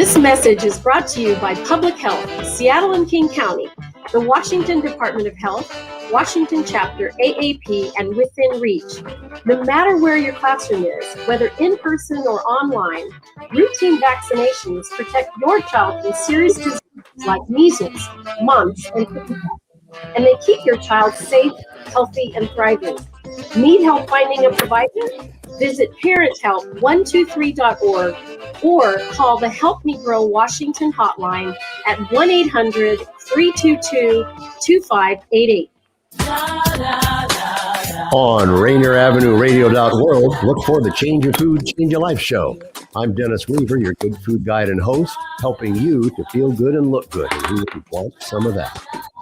This message is brought to you by Public Health, Seattle and King County, the Washington Department of Health, Washington Chapter AAP, and Within Reach. No matter where your classroom is, whether in person or online, routine vaccinations protect your child from serious diseases like measles, mumps, and chickenpox, and they keep your child safe, healthy, and thriving. Need help finding a provider? Visit parenthelp123.org or call the Help Me Grow Washington hotline at 1-800-322-2588. On Rainier Avenue Radio.world, look for the Change Your Food, Change Your Life show. I'm Dennis Weaver, your good food guide and host, helping you to feel good and look good, and who would want some of that.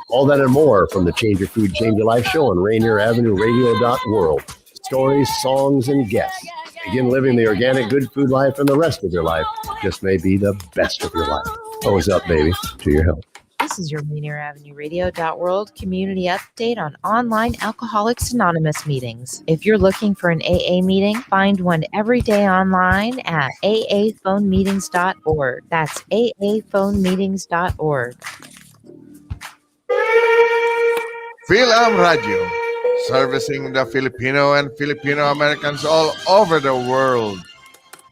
All that and more from the Change Your Food, Change Your Life show on Rainier Avenue Radio.world. Stories, songs, and guests. Begin living the organic good food life, and the rest of your life just may be the best of your life. Always up, baby, to your health. This is your Rainier Avenue Radio.world community update on online Alcoholics Anonymous meetings. If you're looking for an AA meeting, find one every day online at aaphonemeetings.org. That's aaphonemeetings.org. Phil-Am Radio, servicing the Filipino and Filipino Americans all over the world.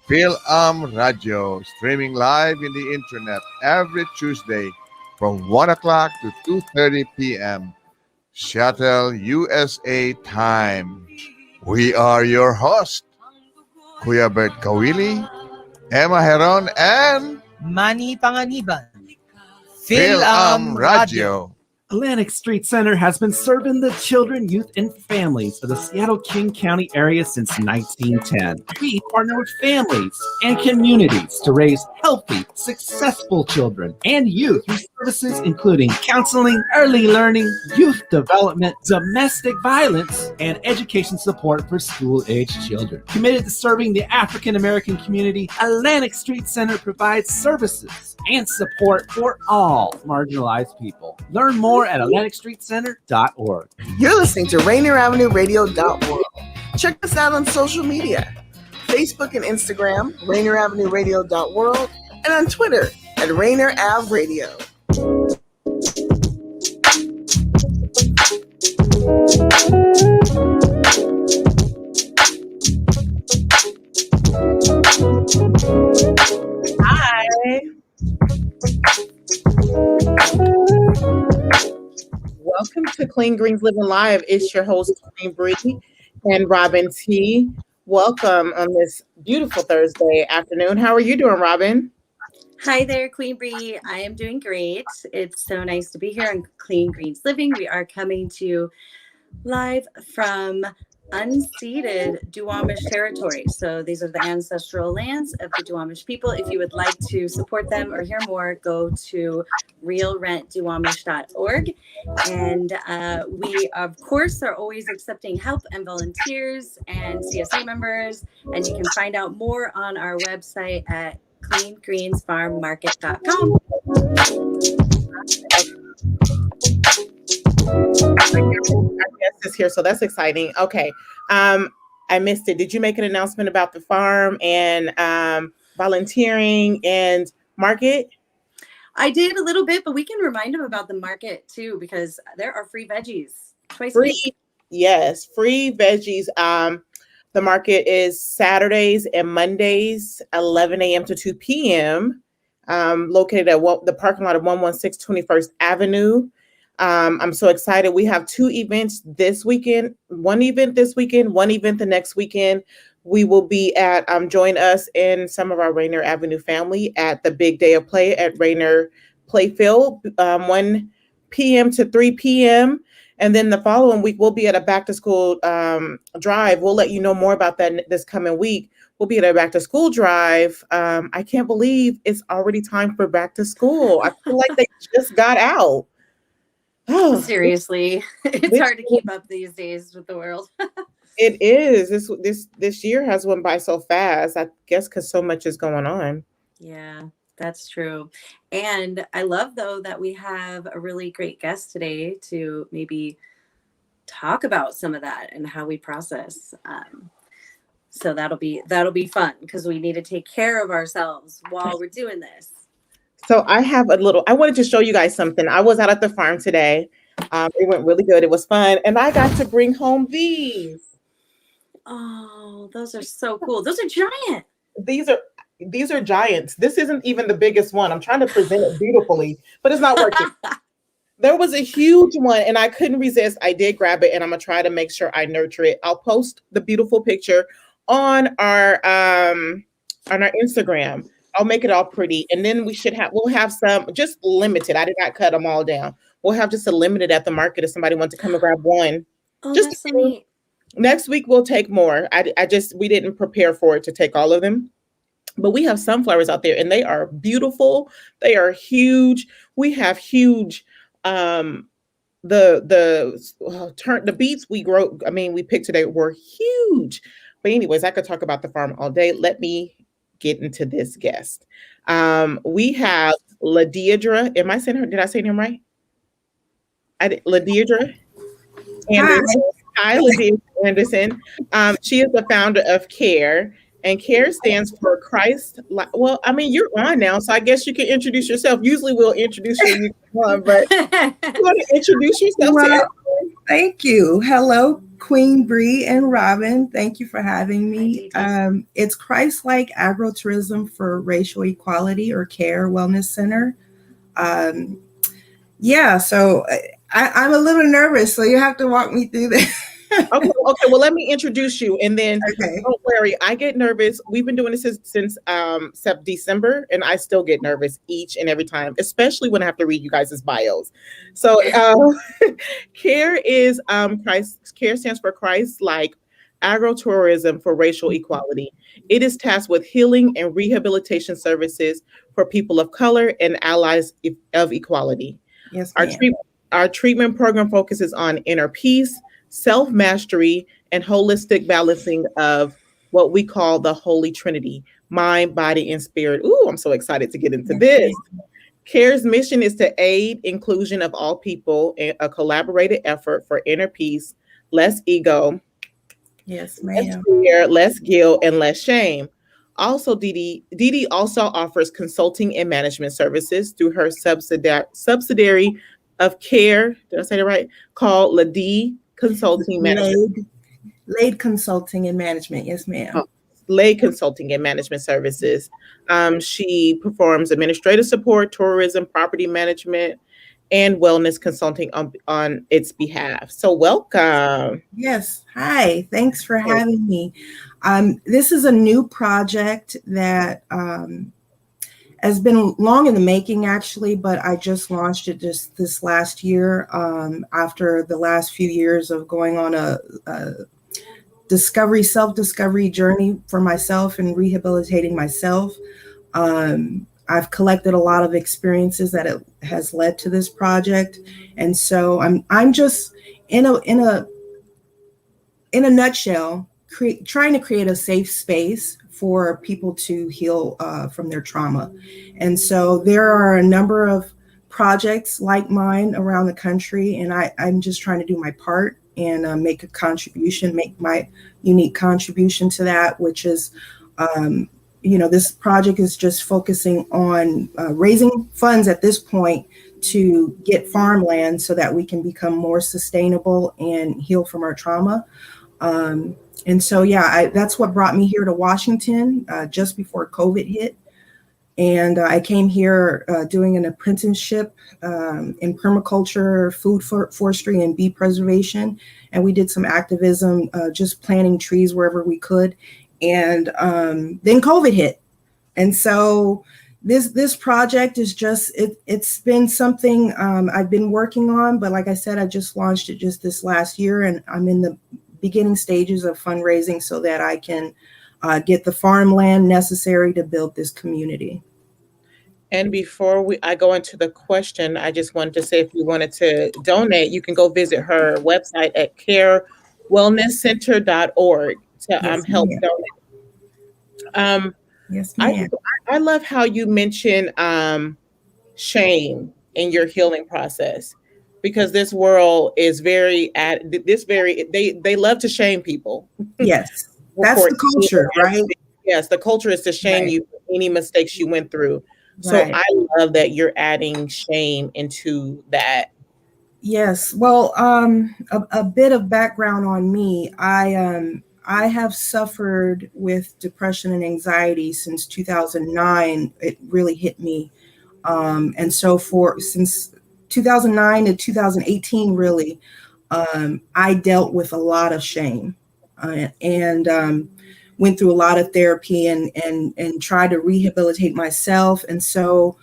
Phil-Am Radio, streaming live in the internet every Tuesday from 1 o'clock to 2:30 p.m. Seattle, USA time. We are your host, Kuya Bert Kawili, Emma Heron, and Manny Panganiban. Phil-Am Radio. Atlantic Street Center has been serving the children, youth, and families of the Seattle-King County area since 1910. We partner with families and communities to raise healthy, successful children and youth through services including counseling, early learning, youth development, domestic violence, and education support for school-aged children. Committed to serving the African-American community, Atlantic Street Center provides services and support for all marginalized people. Learn more at AtlanticStreetCenter.org. You're listening to Rainier Avenue Radio.world. Check us out on social media, Facebook and Instagram, Rainier Avenue Radio.world, and on Twitter at Rainier Ave Radio. Hi. Welcome to Clean Greens Living Live. It's your host, Queen Bree and Robyn T. Welcome on this beautiful Thursday afternoon. How are you doing, Robyn? Hi there, Queen Bree. I am doing great. It's so nice to be here on Clean Greens Living. We are coming to you live from unceded Duwamish territory. So these are the ancestral lands of the Duwamish people. If you would like to support them or hear more, go to realrentduwamish.org. And we, of course, are always accepting help and volunteers and CSA members. And you can find out more on our website at cleangreensfarmmarket.com. Our guest is here, so that's exciting. Okay. I missed it. Did you make an announcement about the farm and volunteering and market? I did a little bit, but we can remind them about the market too, because there are free veggies twice a week. Yes, free veggies. The market is Saturdays and Mondays, 11 a.m. to 2 p.m. Located at the parking lot of 116 21st Avenue. I'm so excited. We have two events this weekend, one event this weekend, one event the next weekend. We will be at, join us and some of our Rainier Avenue family at the Big Day of Play at Rainier Playfield, 1 p.m. to 3 p.m. And then the following week, we'll be at a back to school drive. We'll let you know more about that this coming week. We'll be at a back to school drive. I can't believe it's already time for back to school. I feel like they just got out. Oh, seriously, it's hard to keep up these days with the world. It is. This year has went by so fast, I guess, because so much is going on. Yeah, that's true. And I love, though, that we have a really great guest today to maybe talk about some of that and how we process. So that'll be fun because we need to take care of ourselves while we're doing this. So I have I wanted to show you guys something. I was out at the farm today. It went really good. It was fun. And I got to bring home these. Oh, those are so cool. Those are giant. These are giants. This isn't even the biggest one. I'm trying to present it beautifully, but it's not working. There was a huge one and I couldn't resist. I did grab it and I'm gonna try to make sure I nurture it. I'll post the beautiful picture on our Instagram. I'll make it all pretty. And then we'll have some just limited. I did not cut them all down. We'll have just a limited at the market if somebody wants to come and grab one. Oh, Just that's so neat. next week we'll take more. We didn't prepare for it to take all of them. But we have sunflowers out there and they are beautiful. They are huge. We have huge the beets we picked today were huge. But anyways, I could talk about the farm all day. Let me get into this guest. We have LaDeidre. Am I saying her? Did I say her name right? LaDeidre Anderson. Hi, LaDeidre Anderson. She is the founder of C.A.R.E. And C.A.R.E stands for Christ. Well, I mean, you're on now, so I guess you can introduce yourself. Usually we'll introduce you on, but you want to introduce yourself to everyone? Thank you. Hello, Queen Bree and Robyn. Thank you for having me. It's Christ-like agritourism for racial equality, or C.A.R.E Wellness Center. So I'm a little nervous, so you have to walk me through this. Okay. Well, let me introduce you, and then don't worry. I get nervous. We've been doing this since December, and I still get nervous each and every time, especially when I have to read you guys' bios. So, C.A.R.E is C.A.R.E stands for Christ-like agritourism for racial equality. It is tasked with healing and rehabilitation services for people of color and allies of equality. Yes, our treatment program focuses on inner peace, self-mastery, and holistic balancing of what we call the Holy Trinity: mind, body, and spirit. Ooh, I'm so excited to get into this. C.A.R.E's mission is to aid inclusion of all people in a collaborative effort for inner peace, less ego, yes, ma'am, less fear, less guilt, and less shame. Also, Dee also offers consulting and management services through her subsidiary of C.A.R.E. Did I say that right? Called LaDeidre Consulting Management. LaDeidre Consulting and Management. Yes, ma'am. LaDeidre Consulting and Management Services. She performs administrative support, tourism, property management, and wellness consulting on its behalf. So welcome. Yes. Hi. Thanks for having me. This is a new project that has been long in the making, actually, but I just launched it just this last year after the last few years of going on a self-discovery journey for myself and rehabilitating myself. I've collected a lot of experiences that it has led to this project. And so I'm just in a nutshell, trying to create a safe space for people to heal from their trauma. And so there are a number of projects like mine around the country, and I'm just trying to do my part and make my unique contribution to that, which is, this project is just focusing on raising funds at this point to get farmland so that we can become more sustainable and heal from our trauma. And so, that's what brought me here to Washington just before COVID hit. And I came here doing an apprenticeship in permaculture, food forestry, and bee preservation. And we did some activism, just planting trees wherever we could. And then COVID hit. And so this project is just, it's been something I've been working on. But like I said, I just launched it just this last year, and I'm in the beginning stages of fundraising so that I can get the farmland necessary to build this community. And before I go into the question, I just wanted to say, if you wanted to donate, you can go visit her website at CAREWellnessCenter.org to help donate. Yes, ma'am. I love how you mention shame in your healing process, because this world is they love to shame people. Yes, that's the culture, right? Yes, the culture is to shame you for any mistakes you went through. So Right. I love that you're adding shame into that. Yes. Well, a bit of background on me. I have suffered with depression and anxiety since 2009. It really hit me. And so since 2009 to 2018, really, I dealt with a lot of shame, and went through a lot of therapy and tried to rehabilitate myself. And so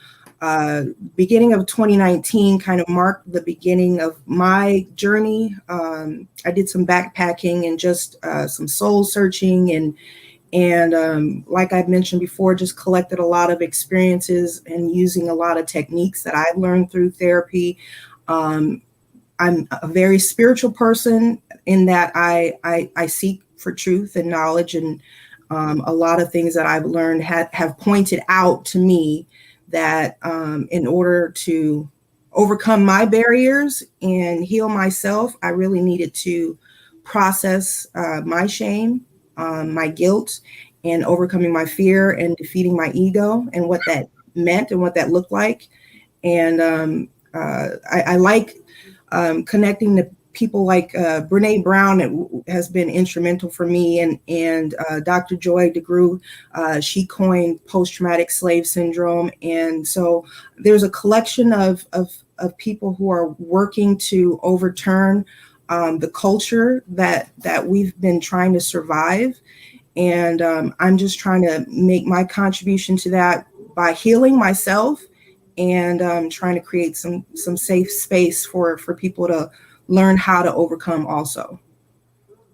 beginning of 2019 kind of marked the beginning of my journey. I did some backpacking and just some soul searching, and like I've mentioned before, just collected a lot of experiences and using a lot of techniques that I've learned through therapy. I'm a very spiritual person in that I seek for truth and knowledge, and a lot of things that I've learned have pointed out to me that in order to overcome my barriers and heal myself, I really needed to process my shame, my guilt, and overcoming my fear and defeating my ego and what that meant and what that looked like. And I like connecting to people like Brene Brown has been instrumental for me, and Dr. Joy DeGruy, she coined post-traumatic slave syndrome. And so there's a collection of people who are working to overturn the culture that we've been trying to survive. And I'm just trying to make my contribution to that by healing myself and trying to create some safe space for people to learn how to overcome also.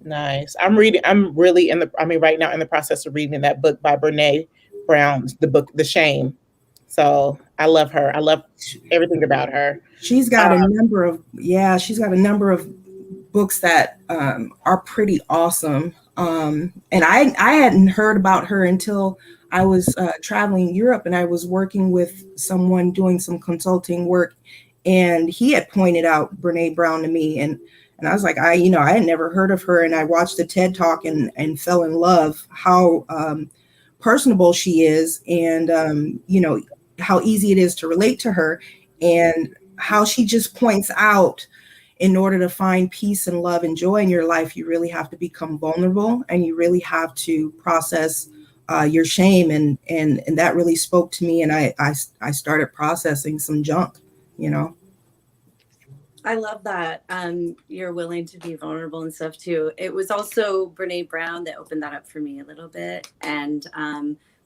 Nice. I'm really right now in the process of reading that book by Brene Brown, the book, The Shame. So I love her. I love everything about her. She's got a number of books that are pretty awesome. And I hadn't heard about her until I was traveling Europe, and I was working with someone doing some consulting work, and he had pointed out Brene Brown to me, and I was like, I had never heard of her, and I watched the TED Talk and fell in love how personable she is, and how easy it is to relate to her, and how she just points out, in order to find peace and love and joy in your life, you really have to become vulnerable, and you really have to process your shame, and that really spoke to me, and I started processing some junk, I love that you're willing to be vulnerable and stuff too. It was also Brene Brown that opened that up for me a little bit. And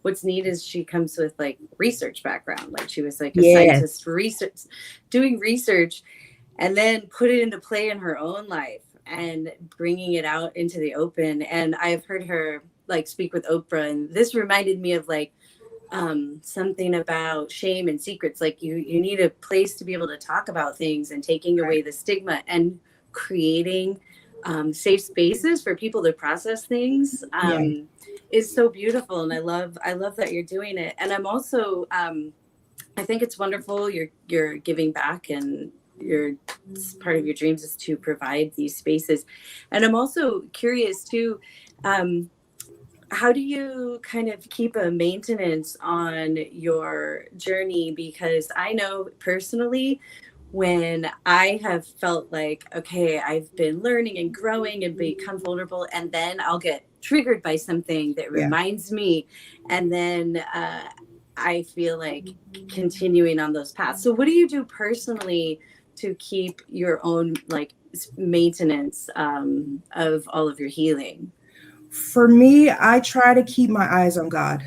what's neat is she comes with like research background. Like she was like a scientist for research, doing research, and then put it into play in her own life and bringing it out into the open. And I've heard her like speak with Oprah, and this reminded me of like something about shame and secrets. Like you need a place to be able to talk about things, and taking away the stigma and creating safe spaces for people to process things is so beautiful. And I love that you're doing it. And I'm also I think it's wonderful you're giving back, and part of your dreams is to provide these spaces. And I'm also curious too, how do you kind of keep a maintenance on your journey? Because I know personally, when I have felt like, okay, I've been learning and growing and become vulnerable, and then I'll get triggered by something that reminds me, and then I feel like continuing on those paths. So what do you do personally to keep your own like maintenance of all of your healing? For me, I try to keep my eyes on God.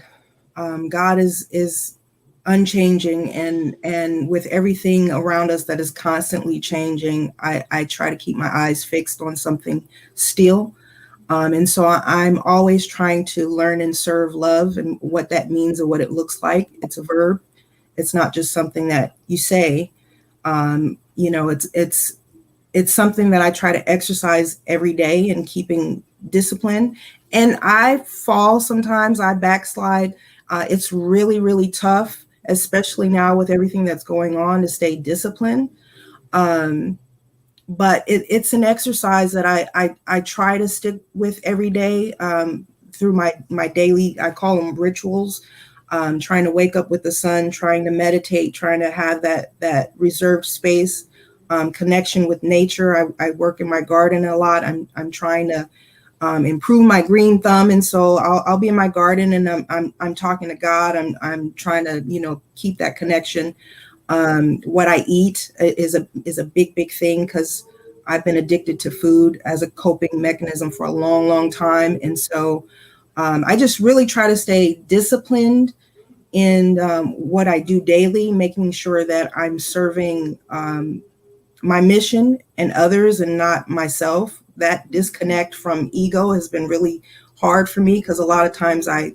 God is unchanging, and with everything around us that is constantly changing, I try to keep my eyes fixed on something still. And so I'm always trying to learn and serve love, and what that means and what it looks like. It's a verb. It's not just something that you say. It's something that I try to exercise every day, and keeping discipline. And I fall sometimes, I backslide. It's really, really tough, especially now with everything that's going on, to stay disciplined. But it's an exercise that I try to stick with every day through my daily, I call them rituals. trying to wake up with the sun, trying to meditate, trying to have that reserved space, connection with nature. I work in my garden a lot. I'm trying to improve my green thumb, and so I'll be in my garden and I'm talking to God. I'm trying to keep that connection. What I eat is a big thing, because I've been addicted to food as a coping mechanism for a long time, and so I just really try to stay disciplined in what I do daily, making sure that I'm serving my mission and others and not myself. That disconnect from ego has been really hard for me, because a lot of times I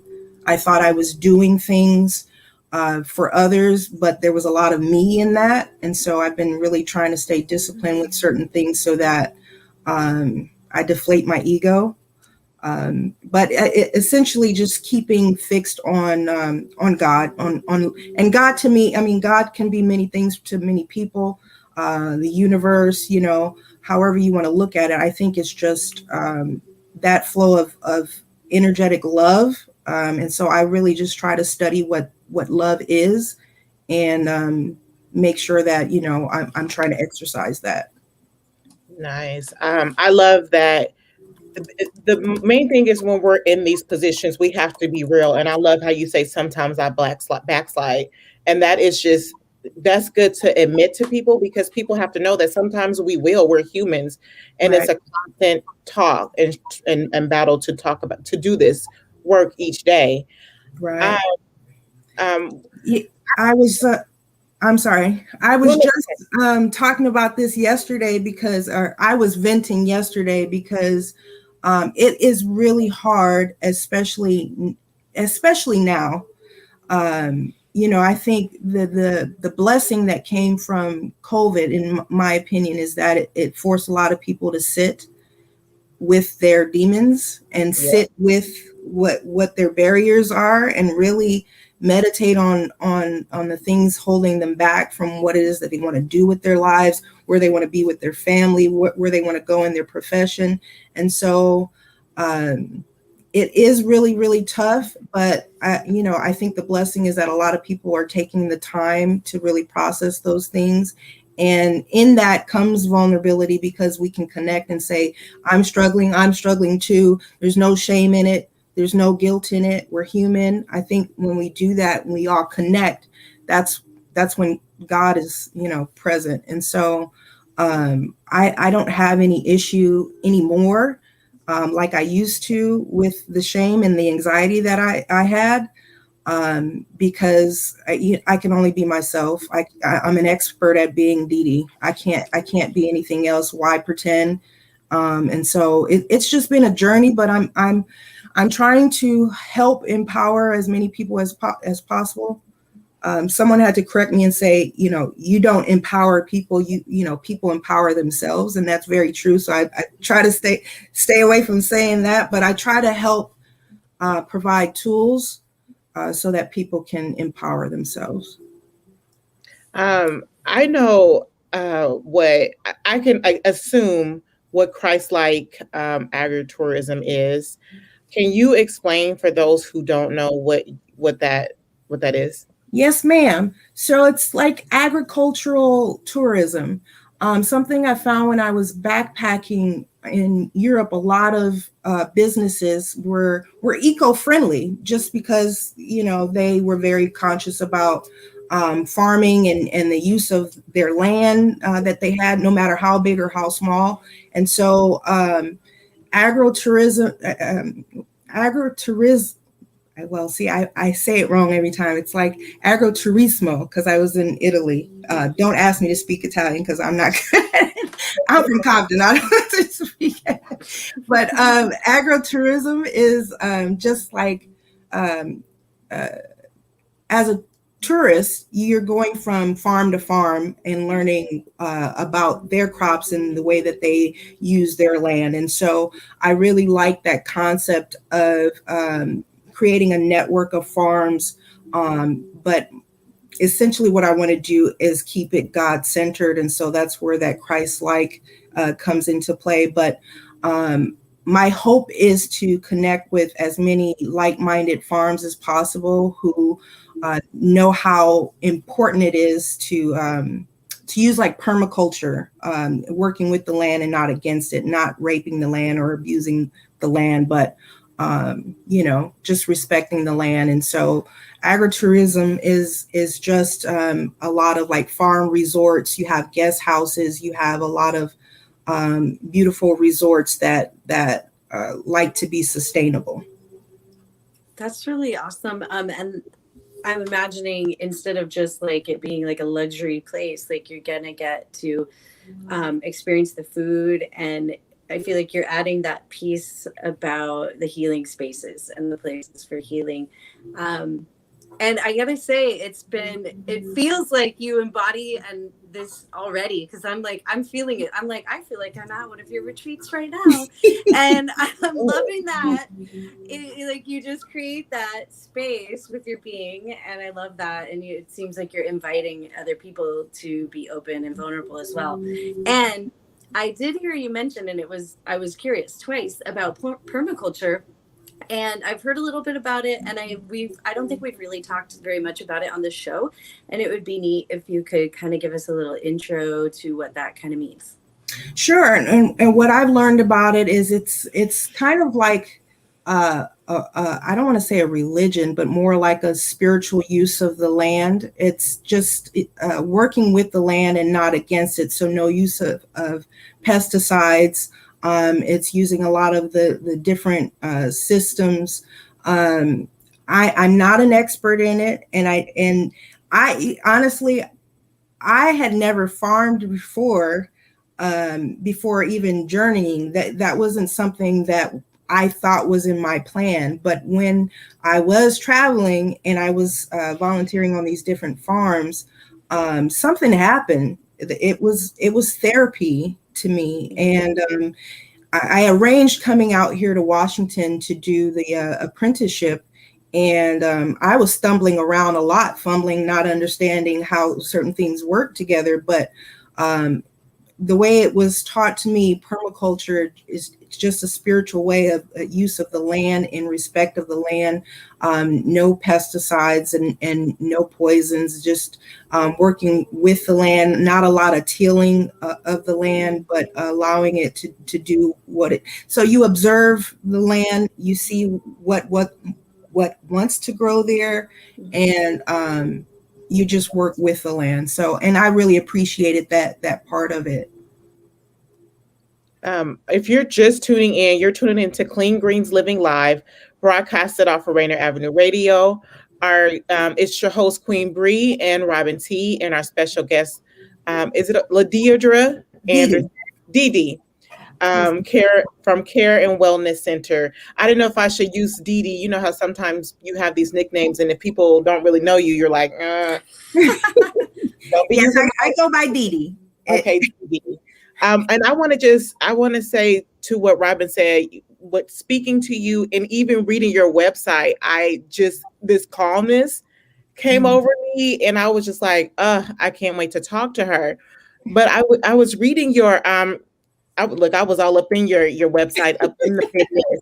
thought I was doing things for others, but there was a lot of me in that. And so I've been really trying to stay disciplined with certain things so that I deflate my ego. But essentially just keeping fixed on God, and God to me, I mean, God can be many things to many people, the universe, however you want to look at it. I think it's just that flow of energetic love. And so I really just try to study what love is, and make sure that, I'm trying to exercise that. Nice. I love that. The main thing is, when we're in these positions, we have to be real. And I love how you say sometimes I backslide. And that's good to admit to people, because people have to know that sometimes we're humans, and Right. It's a constant talk and battle to do this work each day. Right. I'm sorry. I was just talking about this yesterday, because I was venting yesterday, because it is really hard, especially now. I think the blessing that came from COVID, in my opinion, is that it forced a lot of people to sit with their demons and sit with what their barriers are, and really meditate on the things holding them back from what it is that they want to do with their lives, where they want to be with their family, where they want to go in their profession. And so it is really, really tough, but I think the blessing is that a lot of people are taking the time to really process those things. And in that comes vulnerability, because we can connect and say, I'm struggling too. There's no shame in it. There's no guilt in it. We're human. I think when we do that, when we all connect, that's when God is, present. And so I don't have any issue anymore, like I used to, with the shame and the anxiety that I had, because I can only be myself. I'm an expert at being DeeDee. I can't be anything else. Why pretend? And so it's just been a journey, but I'm trying to help empower as many people as possible. Someone had to correct me and say, you don't empower people, people empower themselves. And that's very true. So I try to stay away from saying that, but I try to help provide tools so that people can empower themselves. I know what I assume what Christ-like agritourism is. Can you explain for those who don't know what that is? Yes, ma'am. So it's like agricultural tourism. Something I found when I was backpacking in Europe, a lot of businesses were eco-friendly, just because, they were very conscious about farming and the use of their land that they had, no matter how big or how small. And so agritourism, well, see, I say it wrong every time. It's like agriturismo, because I was in Italy. Don't ask me to speak Italian, because I'm not good. I'm from Compton. I don't know to speak it. But agritourism is just like, as a tourist, you're going from farm to farm and learning about their crops and the way that they use their land. And so I really like that concept of creating a network of farms, but essentially what I want to do is keep it God-centered, and so that's where that Christ-like comes into play. But my hope is to connect with as many like-minded farms as possible who know how important it is to use like permaculture, working with the land and not against it, not raping the land or abusing the land, but just respecting the land. And so agritourism is just a lot of like farm resorts. You have guest houses. You have a lot of beautiful resorts that like to be sustainable. That's really awesome. And I'm imagining instead of just like it being like a luxury place, like you're gonna get to experience the food, and I feel like you're adding that piece about the healing spaces and the places for healing. And I gotta say, it feels like you embody and this already, because I'm feeling it. I feel like I'm at one of your retreats right now. And I'm loving that. Like you just create that space with your being. And I love that. And it seems like you're inviting other people to be open and vulnerable as well. And I did hear you mention, and I was curious twice about permaculture. And I've heard a little bit about it, and I don't think we've really talked very much about it on the show. And it would be neat if you could kind of give us a little intro to what that kind of means. Sure. And what I've learned about it is it's kind of like I don't want to say a religion, but more like a spiritual use of the land. It's just working with the land and not against it. So no use of pesticides. It's using a lot of the different systems. I'm not an expert in it, and I honestly I had never farmed before even journeying. That wasn't something that I thought was in my plan. But when I was traveling and I was volunteering on these different farms, something happened. It was therapy to me. And I arranged coming out here to Washington to do the apprenticeship. And I was stumbling around a lot, fumbling, not understanding how certain things work together. But the way it was taught to me, permaculture is just a spiritual way of use of the land, in respect of the land, no pesticides and no poisons, just working with the land, not a lot of tilling of the land, but allowing it to do what it. So you observe the land, you see what wants to grow there, and you just work with the land. So, and I really appreciated that part of it. If you're just tuning in, you're tuning into Clean Greens Living Live, broadcasted off of Rainier Avenue Radio. It's your host, Queen Bree and Robyn T, and our special guest, is it LaDeidre Anderson? Dee. C.A.R.E from C.A.R.E Wellness Center. I don't know if I should use Dee. You know how sometimes you have these nicknames, and if people don't really know you, you're like, don't be yes, I go by Dee. Okay, Dee. And I want to say to what Robyn said, what speaking to you and even reading your website, this calmness came over me, and I was just like, I can't wait to talk to her. But I was reading your I was all up in your website, up in the fitness,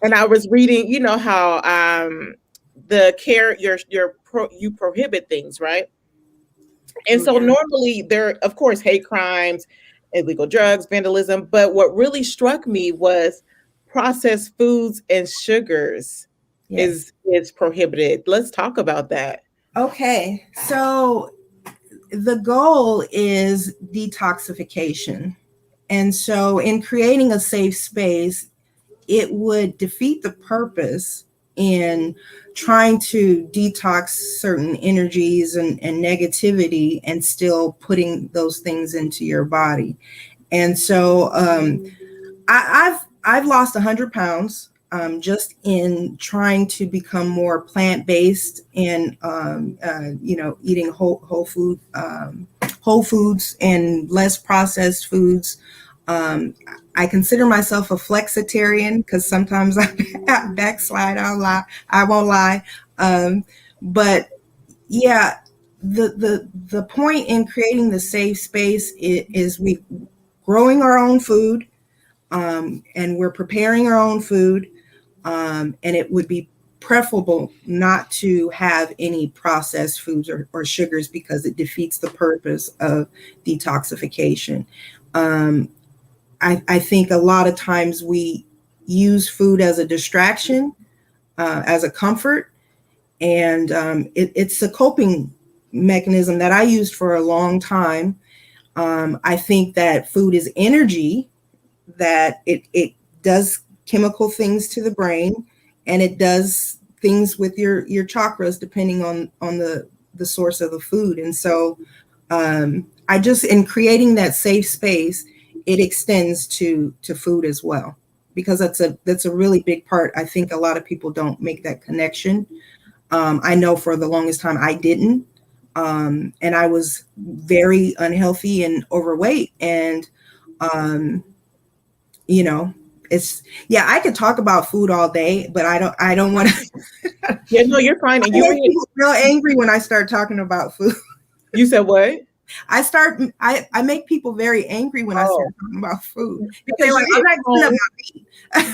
and I was reading, you know how the C.A.R.E you prohibit things, right? And so normally there, of course, hate crimes, illegal drugs, vandalism. But what really struck me was processed foods and sugars is prohibited. Let's talk about that. Okay. So the goal is detoxification. And so in creating a safe space, it would defeat the purpose in trying to detox certain energies and negativity and still putting those things into your body. And so I've lost 100 pounds just in trying to become more plant-based and eating whole foods and less processed foods. I consider myself a flexitarian because sometimes I backslide. I won't lie. But yeah, the point in creating the safe space is we growing our own food, and we're preparing our own food, and it would be preferable not to have any processed foods or sugars because it defeats the purpose of detoxification. I think a lot of times we use food as a distraction, as a comfort, and it's a coping mechanism that I used for a long time. I think that food is energy, that it does chemical things to the brain, and it does things with your chakras depending on the source of the food. And so I just, in creating that safe space, it extends to food as well, because that's a really big part. I think a lot of people don't make that connection. I know for the longest time I didn't, and I was very unhealthy and overweight, and you know, I could talk about food all day, but I don't want to. Yeah, no, you're fine. And I make people real angry when I start talking about food. You said what? I make people very angry when I start talking about food, because they're like, I'm not giving up my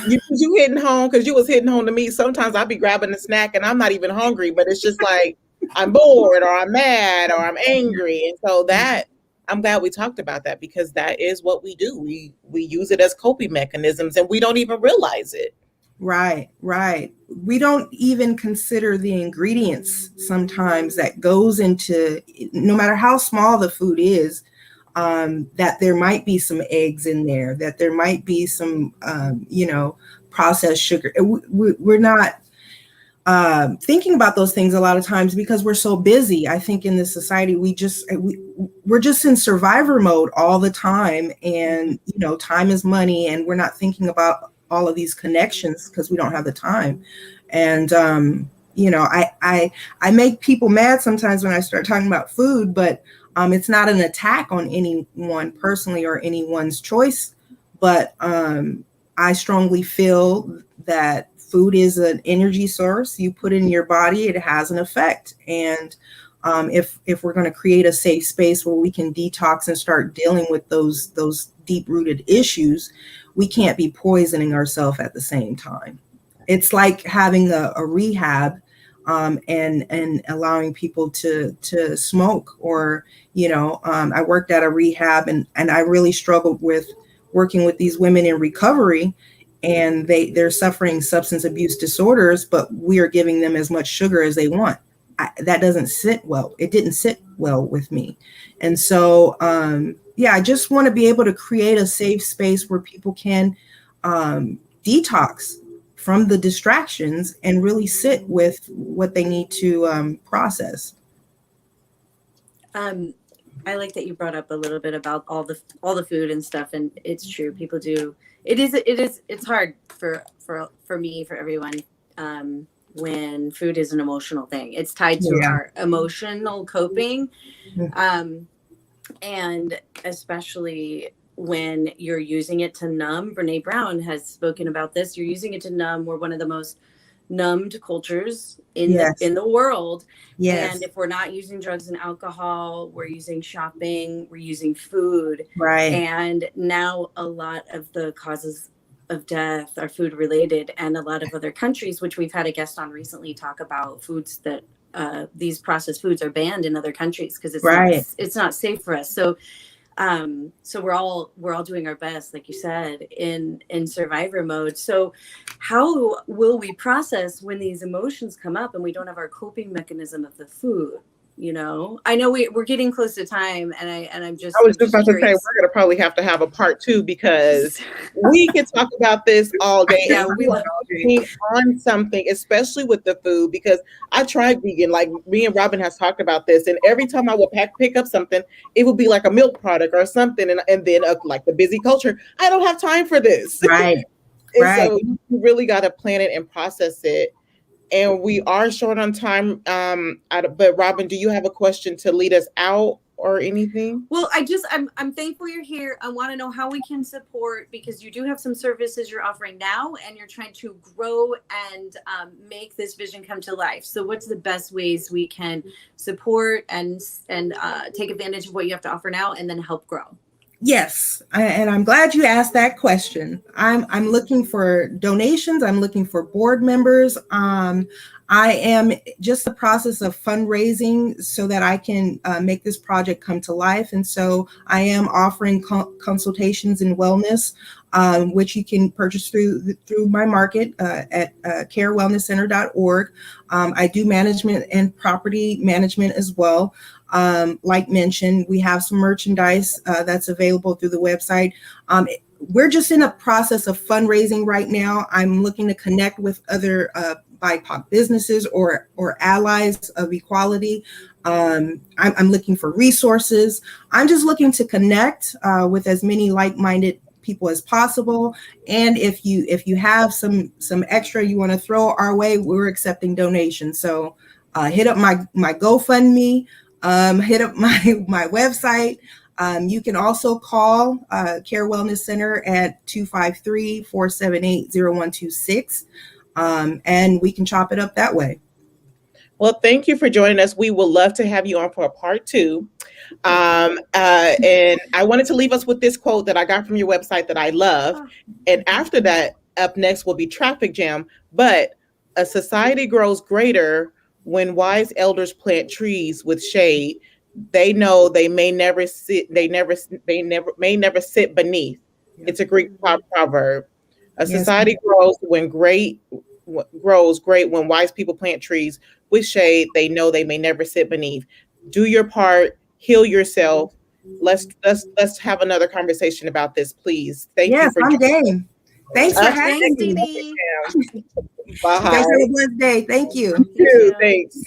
meat. You hitting home, because you was hitting home to me. Sometimes I'll be grabbing a snack and I'm not even hungry, but it's just like I'm bored or I'm mad or I'm angry. And so that, I'm glad we talked about that, because that is what we do. We use it as coping mechanisms and we don't even realize it. Right. We don't even consider the ingredients sometimes that goes into, no matter how small the food is, that there might be some eggs in there, that there might be some, processed sugar. We're not thinking about those things a lot of times because we're so busy. I think in this society, we're just in survivor mode all the time. And, time is money, and we're not thinking about all of these connections because we don't have the time. And, I make people mad sometimes when I start talking about food, but it's not an attack on anyone personally or anyone's choice. But I strongly feel that food is an energy source. You put in your body, it has an effect. And if we're going to create a safe space where we can detox and start dealing with those deep-rooted issues, we can't be poisoning ourselves at the same time. It's like having a rehab and allowing people to smoke, or, I worked at a rehab and I really struggled with working with these women in recovery, and they're suffering substance abuse disorders, but we are giving them as much sugar as they want. That doesn't sit well. It didn't sit well with me. And so, I just want to be able to create a safe space where people can detox from the distractions and really sit with what they need to process. I like that you brought up a little bit about all the food and stuff, and it's true. People do. It's hard for me, for everyone, when food is an emotional thing. It's tied to our emotional coping, and especially when you're using it to numb. Brene Brown has spoken about this. You're using it to numb. We're one of the most numbed cultures in the world. Yes. And if we're not using drugs and alcohol, we're using shopping, we're using food. Right. And now a lot of the causes of death are food related, and a lot of other countries, which we've had a guest on recently, talk about foods that these processed foods are banned in other countries because it's not safe for us. So we're all doing our best, like you said, in survivor mode. So how will we process when these emotions come up and we don't have our coping mechanism of the food? I know we're getting close to time, and I was just about to say, we're gonna probably have to have a part 2, because we could talk about this all day. Yeah, we on something, especially with the food, because I tried vegan, like me and Robyn has talked about this, and every time I would pick up something, it would be like a milk product or something, and then like the busy culture, I don't have time for this. Right. So you really got to plan it and process it. And we are short on time. But Robyn, do you have a question to lead us out or anything? Well, I'm thankful you're here. I want to know how we can support, because you do have some services you're offering now, and you're trying to grow and make this vision come to life. So what's the best ways we can support and take advantage of what you have to offer now and then help grow? Yes, and I'm glad you asked that question. I'm looking for donations. I'm looking for board members. I am just the process of fundraising so that I can make this project come to life. And so I am offering consultations in wellness, which you can purchase through my market at C.A.R.E Wellness Center.org. I do management and property management as well. Like mentioned, we have some merchandise that's available through the website. We're just in a process of fundraising right now. I'm looking to connect with other BIPOC businesses or allies of equality. I'm looking for resources. I'm just looking to connect with as many like-minded people as possible. And if you have some extra you want to throw our way, we're accepting donations. So hit up my GoFundMe. Hit up my website. You can also call C.A.R.E Wellness Center at 253-478-0126, and we can chop it up that way. Well, thank you for joining us. We would love to have you on for a part 2. And I wanted to leave us with this quote that I got from your website that I love. And after that, up next will be Traffic Jam. But a society grows greater when wise elders plant trees with shade. They know they may never sit. May never sit beneath. It's a Greek proverb. A society grows great when wise people plant trees with shade. They know they may never sit beneath. Do your part. Heal yourself. Let's have another conversation about this, please. Thank you for I'm game. Thanks for having me. Bye. You guys have a blessed day. Thank you. You too. Thanks.